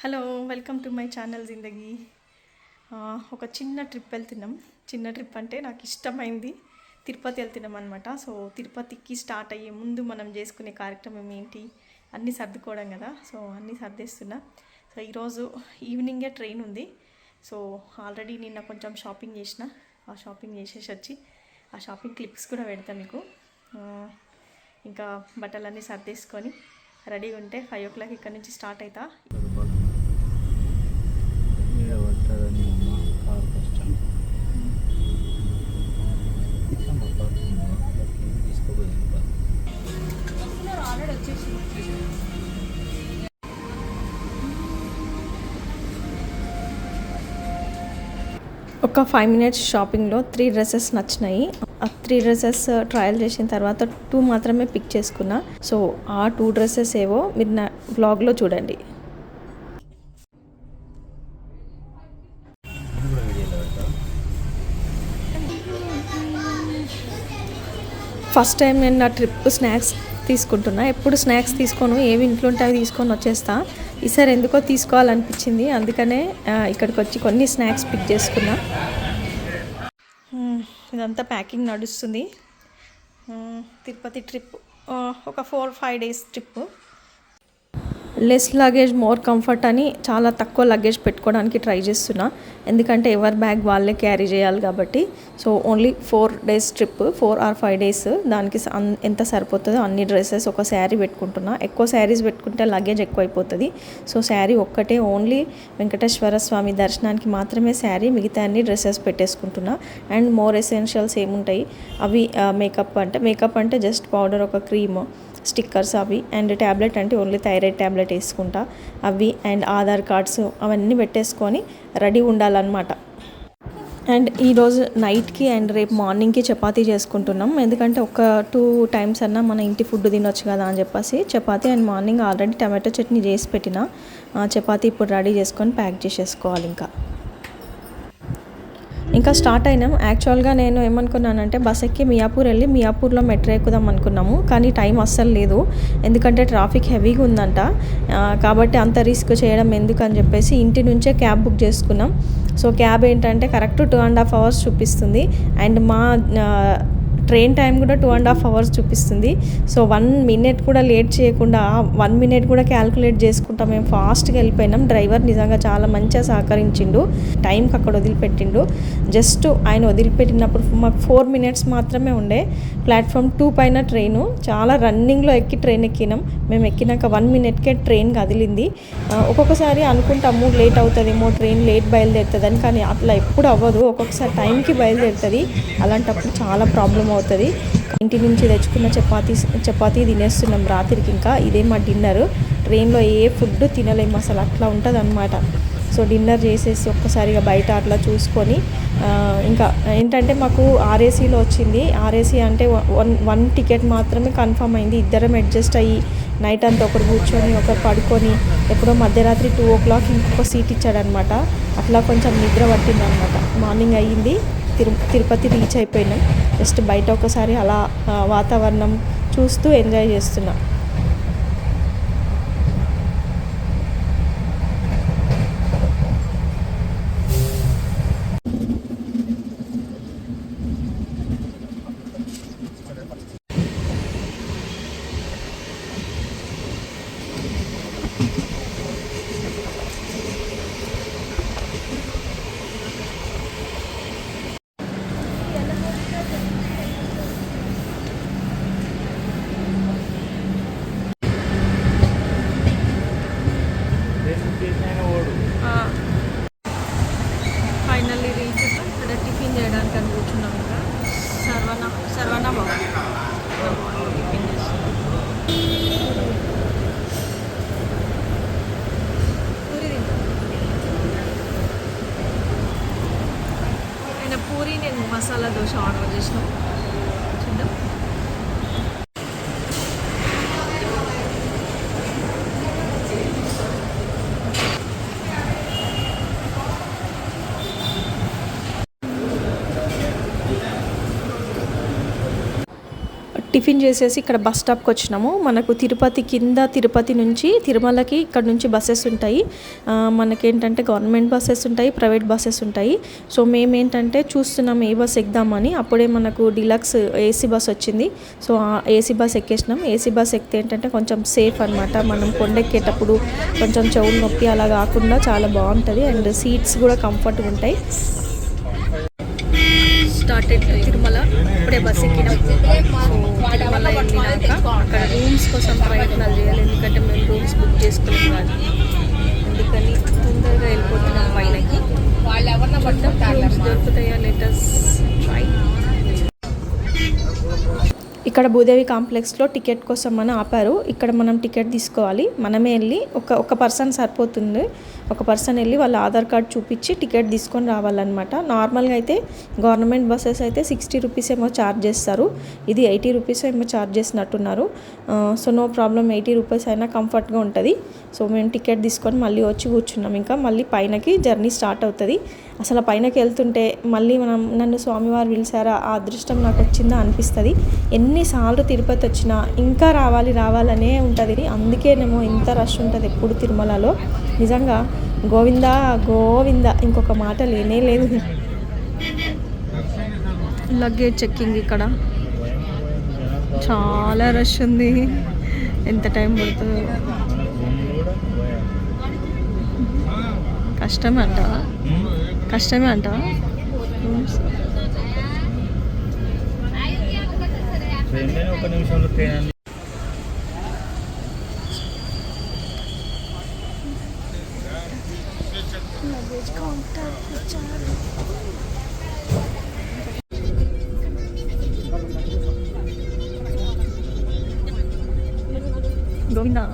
Hello welcome to my channel జిందగీ. ఒక చిన్న trip వెళ్తున్నాం. చిన్న ట్రిప్ అంటే నాకు ఇష్టమైంది తిరుపతి వెళ్తున్నాం అనమాట. సో తిరుపతికి స్టార్ట్ అయ్యే ముందు మనం చేసుకునే కార్యక్రమం ఏంటి, అన్నీ సర్దుకోవడం కదా. సో అన్నీ సర్దేస్తున్నా. సో ఈరోజు ఈవినింగే ట్రైన్ ఉంది. సో ఆల్రెడీ నిన్న కొంచెం షాపింగ్ చేసిన. ఆ షాపింగ్ చేసేసి వచ్చి ఆ షాపింగ్ క్లిప్స్ కూడా పెడతా మీకు. ఇంకా బట్టలన్నీ సర్దేసుకొని రెడీగా ఉంటే 5 o'clock ఇక్కడ నుంచి స్టార్ట్ అవుతా. ఒక 5 minutes షాపింగ్లో 3 డ్రెస్సెస్ నచ్చినాయి. ఆ 3 డ్రెస్సెస్ ట్రయల్ చేసిన తర్వాత 2 మాత్రమే పిక్ చేసుకున్నా. సో ఆ 2 డ్రెస్సెస్ ఏవో మీరు నా బ్లాగ్లో చూడండి. ఫస్ట్ టైం నేను నా ట్రిప్ స్నాక్స్ తీసుకుంటున్నా. ఎప్పుడు స్నాక్స్ తీసుకోను, ఏవి ఇంట్లో ఉంటే అవి తీసుకొని వచ్చేస్తా. ఈసారి ఎందుకో తీసుకోవాలనిపించింది, అందుకనే ఇక్కడికి వచ్చి కొన్ని స్నాక్స్ పిక్ చేసుకున్నా. ఇదంతా ప్యాకింగ్ నడుస్తుంది. తిరుపతి ట్రిప్ ఒక 4-5 days trip. Less luggage more comfort అని చాలా తక్కువ లగేజ్ పెట్టుకోవడానికి ట్రై చేస్తున్నా, ఎందుకంటే ఎవరి బ్యాగ్ వాళ్ళే క్యారీ చేయాలి కాబట్టి. So only 4 days trip, 4 or 5 days. దానికి ఎంత సరిపోతుందో అన్ని డ్రెస్సెస్, ఒక శారీ పెట్టుకుంటున్నా. ఎక్కువ శారీస్ పెట్టుకుంటే లగేజ్ ఎక్కువ అయిపోతుంది. సో శారీ ఒక్కటే, ఓన్లీ వెంకటేశ్వర స్వామి దర్శనానికి మాత్రమే శారీ, మిగతా అన్ని డ్రెస్సెస్ పెట్టేసుకుంటున్నా. అండ్ మోర్ ఎసెన్షియల్స్ ఏముంటాయి అవి, మేకప్ అంటే జస్ట్ పౌడర్, ఒక క్రీమ్, స్టిక్కర్స్ అవి, అండ్ ట్యాబ్లెట్ అంటే ఓన్లీ థైరాయిడ్ ట్యాబ్లెట్ వేసుకుంటా అవి, అండ్ ఆధార్ కార్డ్స్ అవన్నీ పెట్టేసుకొని రెడీ ఉండాలన్నమాట. అండ్ ఈరోజు నైట్కి అండ్ రేపు మార్నింగ్కి చపాతీ చేసుకుంటున్నాం, ఎందుకంటే ఒక 2 times అన్నా మన ఇంటి ఫుడ్ తినొచ్చు కదా అని చెప్పేసి chapati. And morning already tomato chutney చేసి పెట్టిన. చపాతీ ఇప్పుడు రెడీ చేసుకొని ప్యాక్ చేసేసుకోవాలి. ఇంకా స్టార్ట్ అయినాం. యాక్చువల్గా నేను ఏమనుకున్నానంటే బస్ ఎక్కి మియాపూర్ వెళ్ళి మియాపూర్లో మెట్రో ఎక్కుదాం అనుకున్నాము, కానీ టైం అస్సలు లేదు, ఎందుకంటే ట్రాఫిక్ హెవీగా ఉందంట. కాబట్టి అంత రిస్క్ చేయడం ఎందుకు అని చెప్పేసి ఇంటి నుంచే క్యాబ్ బుక్ చేసుకున్నాం. సో క్యాబ్ ఏంటంటే కరెక్ట్ 2.5 hours చూపిస్తుంది, అండ్ మా ట్రైన్ టైం కూడా 2.5 hours చూపిస్తుంది. సో 1 minute కూడా లేట్ చేయకుండా, 1 minute కూడా క్యాల్కులేట్ చేసుకుంటా మేము ఫాస్ట్గా వెళ్ళిపోయినాం. డ్రైవర్ నిజంగా చాలా మంచిగా సహకరించిండు, టైంకి అక్కడ వదిలిపెట్టిండు. జస్ట్ ఆయన వదిలిపెట్టినప్పుడు మాకు 4 minutes మాత్రమే ఉండే. ప్లాట్ఫామ్ 2 పైన ట్రైను, చాలా రన్నింగ్లో ట్రైన్ ఎక్కినాం. మేము ఎక్కినాక 1 minuteకే ట్రైన్ కదిలింది. ఒక్కొక్కసారి అనుకుంటాము లేట్ అవుతుందేమో, ట్రైన్ లేట్ బయలుదేరుతుందని, కానీ అట్లా ఎప్పుడు అవ్వదు. ఒక్కొక్కసారి టైంకి బయలుదేరుతుంది. అలాంటప్పుడు చాలా ప్రాబ్లం అవుతుంది. ఇంటి నుంచి తెచ్చుకున్న చపాతీ తినేస్తున్నాం రాత్రికి. ఇంకా ఇదే మా డిన్నర్. ట్రైన్లో ఏ ఫుడ్ తినలేము అసలు, అట్లా ఉంటుంది అనమాట. సో డిన్నర్ చేసేసి ఒక్కసారిగా బయట అట్లా చూసుకొని, ఇంకా ఏంటంటే మాకు ఆర్ఏసీలో వచ్చింది. ఆర్ఏసీ అంటే వన్ టికెట్ మాత్రమే కన్ఫర్మ్ అయింది. ఇద్దరం అడ్జస్ట్ అయ్యి నైట్ అంతా ఒకరు కూర్చొని ఒకరు పడుకొని, ఎప్పుడో మధ్యరాత్రి 2 o'clock ఇంకొక సీట్ ఇచ్చాడనమాట. అట్లా కొంచెం నిద్ర పట్టిందనమాట. మార్నింగ్ అయ్యింది, తిరుపతి రీచ్ అయిపోయినాం. జస్ట్ బయట ఒకసారి అలా వాతావరణం చూస్తూ ఎంజాయ్ చేస్తున్నాం. Finally reach. ఇక్కడ టిఫిన్ చేయడానికి అని కూర్చున్నాం. ఇంకా సర్వనా బాబు టిఫిన్ చేస్తున్నాం. పూరి తింటాం. ఆయన పూరి, నేను మసాలా దోశ ఆర్డర్ చేసినాం. చూద్దాం. టిఫిన్ చేసేసి ఇక్కడ బస్ స్టాప్కి వచ్చినాము. మనకు తిరుపతి నుంచి తిరుమలకి ఇక్కడ నుంచి బస్సెస్ ఉంటాయి. మనకేంటంటే గవర్నమెంట్ బస్సెస్ ఉంటాయి, ప్రైవేట్ బస్సెస్ ఉంటాయి. సో మేమేంటంటే చూస్తున్నాం ఏ బస్ ఎక్కుదామని. అప్పుడే మనకు డిలక్స్ ఏసీ బస్ వచ్చింది. సో ఆ ఏసీ బస్ ఎక్కేసినాం. ఏసీ బస్ ఎక్కితే ఏంటంటే కొంచెం సేఫ్ అనమాట. మనం కొండెక్కేటప్పుడు కొంచెం చెవులు నొప్పి అలా కాకుండా చాలా బాగుంటుంది. అండ్ సీట్స్ కూడా కంఫర్ట్గా ఉంటాయి. స్టార్టెడ్ తిరుమల. ఇప్పుడే బస్ ఎక్కినాం. తిరుమల వెళ్ళినాక అక్కడ రూమ్స్ కోసం ప్రయత్నాలు చేయాలి. ఎందుకంటే మేము రూమ్స్ బుక్ చేసుకోలేము కానీ, అందుకని తొందరగా వెళ్ళిపోతున్నాం పైనకి. రూమ్స్ దొరుకుతాయా? Letters try. ఇక్కడ భూదేవి కాంప్లెక్స్లో టికెట్ కోసం మనం ఆపారు. ఇక్కడ మనం టికెట్ తీసుకోవాలి. మనమే వెళ్ళి ఒక పర్సన్ సరిపోతుంది. ఒక పర్సన్ వెళ్ళి వాళ్ళ ఆధార్ కార్డ్ చూపించి టికెట్ తీసుకొని రావాలన్నమాట. నార్మల్గా అయితే గవర్నమెంట్ బస్సెస్ అయితే 60 రూపీస్ ఏమో ఛార్జ్ చేస్తారు. ఇది 80 రూపీస్ ఏమో ఛార్జ్ చేసినట్టున్నారు. సో నో ప్రాబ్లం, 80 రూపీస్ అయినా కంఫర్ట్గా ఉంటుంది. సో మేము టికెట్ తీసుకొని మళ్ళీ వచ్చి కూర్చున్నాం. ఇంకా మళ్ళీ పైనకి జర్నీ స్టార్ట్ అవుతుంది. అసలు పైనకి వెళ్తుంటే మళ్ళీ నన్ను స్వామివారు పిలిచారా, ఆ అదృష్టం నాకు వచ్చిందా అనిపిస్తుంది. ఎన్నిసార్లు తిరుపతి వచ్చినా ఇంకా రావాలనే ఉంటుంది. అందుకేనేమో ఇంత రష్ ఉంటుంది ఎప్పుడు తిరుమలలో. నిజంగా గోవిందా గోవిందా, ఇంకొక మాట లేనే లేదు. లగేజ్ చెక్కింగ్ ఇక్కడ చాలా రష్ ఉంది. ఎంత టైం పడుతుందో. కష్టమే అంటావా? ఒక నిమిషంలో ట్రైన్ గోవిందా.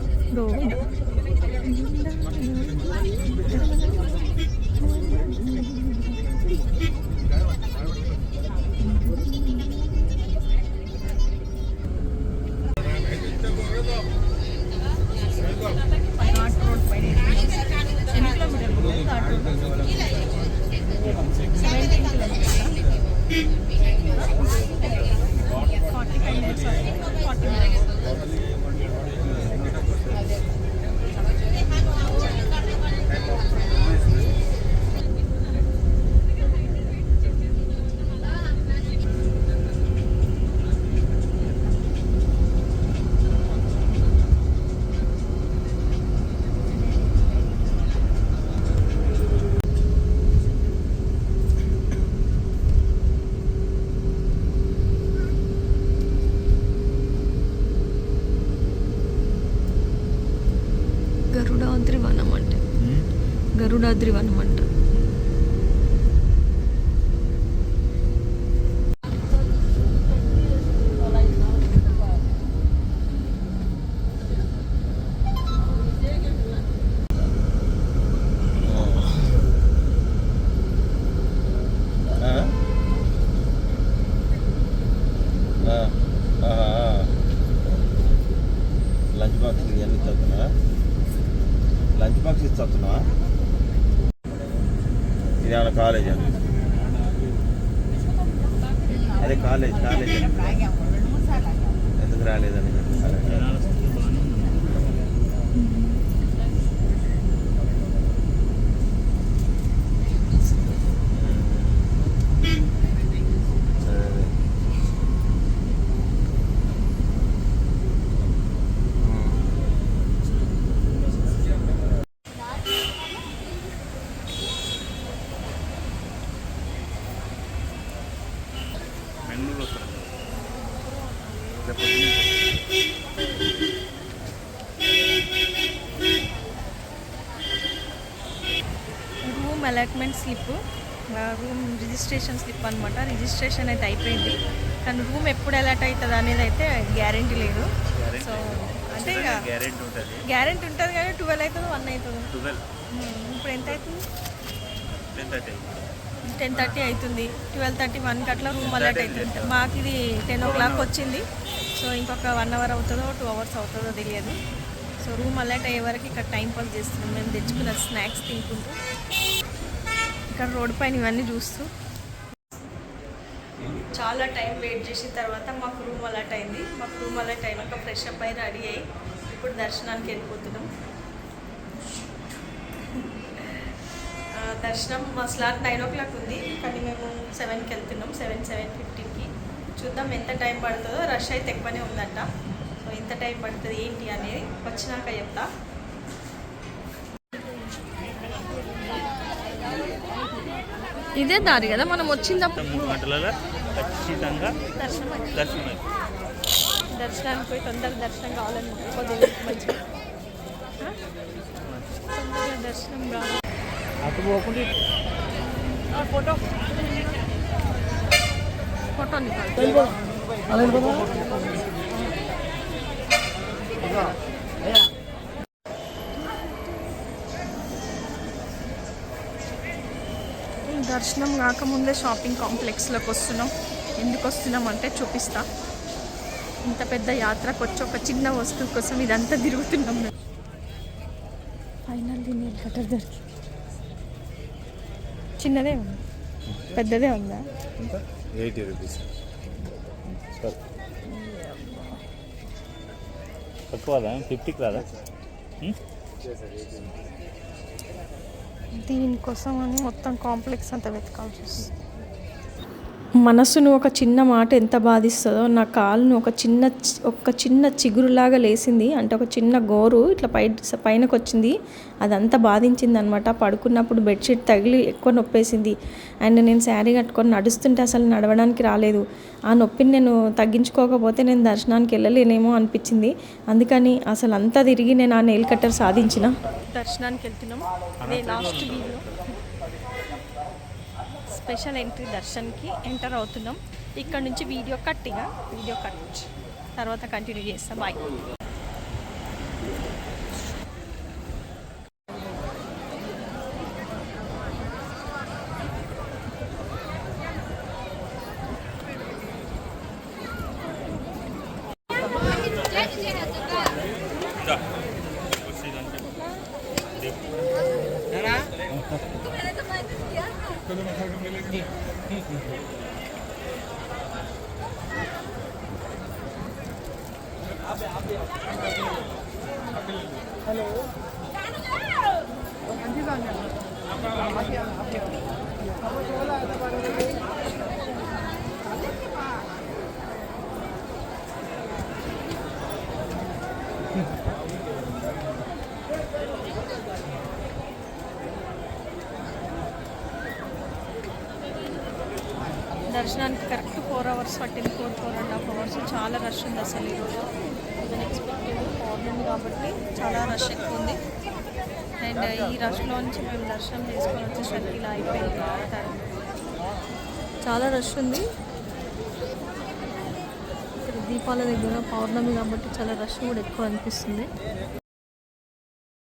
గరుడాద్రి వనం అంట. లంచ్ బాక్స్ ఇవన్నీ చదువుతున్నా. లంచ్ బాక్స్ ఇచ్చి చదువుతున్నావా? ఇదేమన్నా కాలేజ్? అదే కాలేజ్ ఎందుకు రాలేదని room allotment slip, room registration slip అనమాట. రిజిస్ట్రేషన్ అయితే అయిపోయింది, కానీ రూమ్ ఎప్పుడు అలాట్ అవుతుంది అనేది అయితే గ్యారెంటీ లేదు. సో అంటే ఇక గ్యారెంటీ ఉంటుంది కానీ 12 అవుతుందో 1 అవుతుందో. ఇప్పుడు ఎంత అవుతుంది? 10:30 అవుతుంది. 12:30, 1కి అట్లా రూమ్ అలాట్ అవుతుంది. మాకు ఇది 10 o'clock వచ్చింది. సో ఇంకొక 1 hour అవుతుందో 2 hours అవుతుందో తెలియదు. సో రూమ్ అలాట్ అయ్యే వరకు ఇక్కడ టైం పాస్ చేస్తున్నాం మేము, తెచ్చుకున్న స్నాక్స్ తినుకుంటూ. ఇక్కడ రోడ్ పైన ఇవన్నీ చూస్తూ చాలా టైం వెయిట్ చేసిన తర్వాత మాకు రూమ్ అలర్ట్ అయింది. మాకు రూమ్ అలర్ట్ అయినాక ఫ్రెష్ అప్ అయి రెడీ అయ్యి ఇప్పుడు దర్శనానికి వెళ్ళిపోతున్నాం. దర్శనం మా స్లాట్ 9 o'clock ఉంది, కానీ మేము 7కి వెళ్తున్నాం. 7:15కి చూద్దాం ఎంత టైం పడుతుందో. రష్ అయితే ఎక్కువనే ఉందంట. సో ఎంత టైం పడుతుంది ఏంటి అనేది వచ్చినాక చెప్తా. ఇదే దారి కదా మనం వచ్చిందప్పుడు. 3 గంటలలో ఖచ్చితంగా దర్శనానికి పోయి తొందరగా దర్శనం కావాలని కొద్దిగా మంచిగా తొందరగా దర్శనం కావాలి. ఫోటో దర్శనం కాకముందే షాపింగ్ కాంప్లెక్స్లోకి వస్తున్నాం. ఎందుకు వస్తున్నాం అంటే చూపిస్తా. ఇంత పెద్ద యాత్రకు వచ్చి ఒక చిన్న వస్తువు కోసం ఇదంతా తిరుగుతున్నాం. ఫైనల్లీ నీళ్ళు కట్టర్ దొరికి చిన్నదే ఉంది, పెద్దదే ఉందా? 80 రూపీస్ తక్కువ 50కి రాదా? దీనికోసం అని మొత్తం కాంప్లెక్స్ అంతా వెతకాల్సి వస్తుంది. మనసును ఒక చిన్న మాట ఎంత బాధిస్తుందో, నా కాలును ఒక చిన్న చిగురులాగా లేసింది. అంటే ఒక చిన్న గోరు ఇట్లా పైనకు వచ్చింది. అదంతా బాధించింది అనమాట. పడుకున్నప్పుడు బెడ్షీట్ తగిలి ఎక్కువ నొప్పేసింది. అండ్ నేను శారీ కట్టుకొని నడుస్తుంటే అసలు నడవడానికి రాలేదు. ఆ నొప్పిని నేను తగ్గించుకోకపోతే నేను దర్శనానికి వెళ్ళలేనేమో అనిపించింది. అందుకని అసలు అంతా తిరిగి నేను ఆ నెయిల్ కట్టర్ సాధించిన. దర్శనానికి వెళ్తున్నాం. అదే లాస్ట్ వీడియో స్పెషల్ ఎంట్రీ దర్శన్కి ఎంటర్ అవుతున్నాం. ఇక్కడ నుంచి వీడియో కట్ తర్వాత కంటిన్యూ చేస్తా. బాయ్. దర్శనానికి కరెక్ట్ 4 hours పట్టింది. 4.5 hours. చాలా రష్ ఉంది అసలు ఈరోజు. అన్ఎక్స్పెక్టెడ్ పౌర్ణమి కాబట్టి చాలా రష్ ఎక్కువ ఉంది. అండ్ ఈ రష్లో నుంచి మేము దర్శనం చేసుకొని వచ్చేసరికి ఇలా అయిపోయింది. చాలా రష్ ఉంది. ఇక్కడ దీపాల దగ్గర పౌర్ణమి కాబట్టి చాలా రష్ కూడా ఎక్కువ అనిపిస్తుంది.